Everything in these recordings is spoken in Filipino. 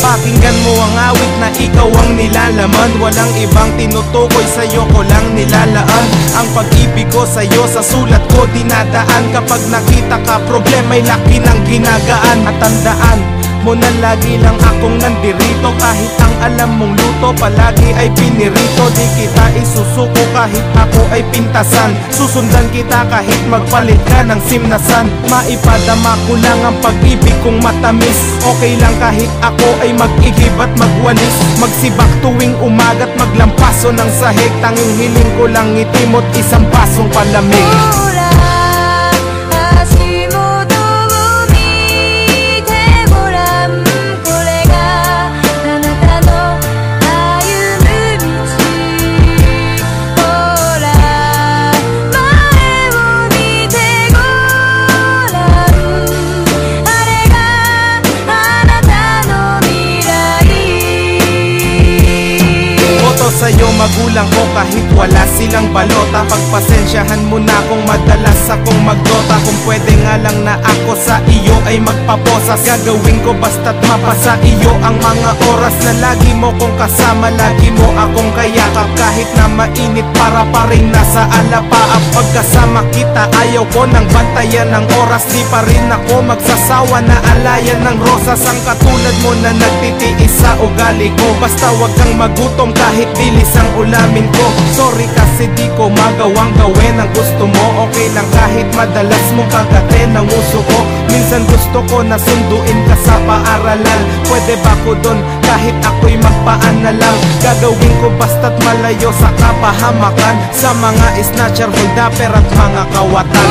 Pakinggan mo ang awit na ikaw ang nilalaman. Walang ibang tinutukoy, sa'yo ko lang nilalaan. Ang pag-ibig ko sa'yo sa sulat ko dinadaan. Kapag nakita ka problema'y laki ng ginagaan. At tandaan mo na lagi lang akong nandirito. Kahit ang alam mong luto palagi ay pinirito. Di kita isusuko kahit ako ay pintasan. Susundan kita kahit magpalit ka ng simnasan. Maipadama ko lang ang pag-ibig kong matamis. Okay lang kahit ako ay mag-igib at magwalis. Magsibak tuwing umaga't maglampaso ng sahig. Tanging hiling ko lang ngiti mo't isang pasong palamig. Sa'yo magulang ko kahit wala silang balota. Pagpasensyahan mo na kung madalas akong magdota. Kung pwede nga lang na ako sa iyo ay magpaposas. Gagawin ko basta't mapasa iyo ang mga oras na lagi mo kong kasama. Lagi mo akong kayakap kahit na mainit para pa rin nasa alapaap. Pagkasama kita ayaw ko nang bantayan ng oras. Di pa rin ako magsasawa na alayan ng rosas. Ang katulad mo na nagtitiis sa ugali ko. Basta wag kang magutom kahit dilis ang ulamin ko. Sorry kasi di ko magawang gawin ang gusto mo. Okay lang kahit madalas mong kagatin ang uso ko. Minsan gusto ko na sunduin ka sa paaralan. Pwede ba ko dun kahit ako'y magpaan na lang. Gagawin ko basta't malayo sa kapahamakan. Sa mga snatcher, holdapper at mga kawatan.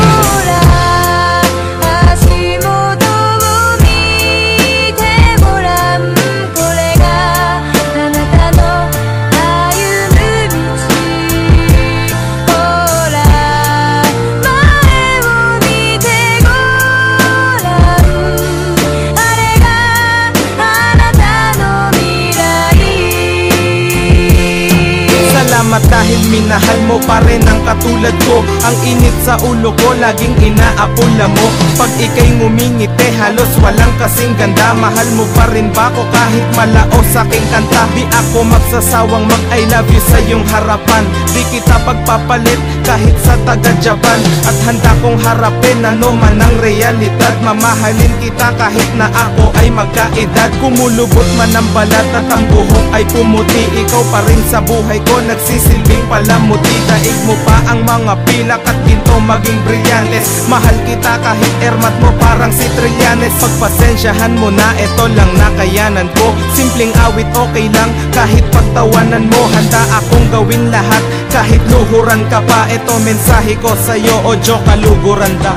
Salamat dahil minahal mo pa rin ang katulad ko. Ang init sa ulo ko laging inaapula mo. Pag ika'y ngumingiti halos walang kasing ganda. Mahal mo pa rin ba ako kahit malaos aking kanta? Di ako magsasawang mag I love you sa iyong harapan. Di kita pagpapalit kahit sa taga-Japan. At handa kong harapin ano man ang realidad. Mamahalin kita kahit na ako ay magkaedad. Kumulubot man ang balat at ang buhok ay pumuti. Ikaw pa rin sa buhay ko nagsisilbing palamuti. Daig mo pa ang mga pilak at ginto maging brilyantes. Mahal kita kahit ermat mo parang si Trillanes. Pagpasensyahan mo na ito lang nakayanan ko. Simpleng awit okay lang kahit pagtawanan mo. Handa akong gawin lahat kahit luhuran ka pa. Ito mensahe ko sa'yo o joke kaluguran ka.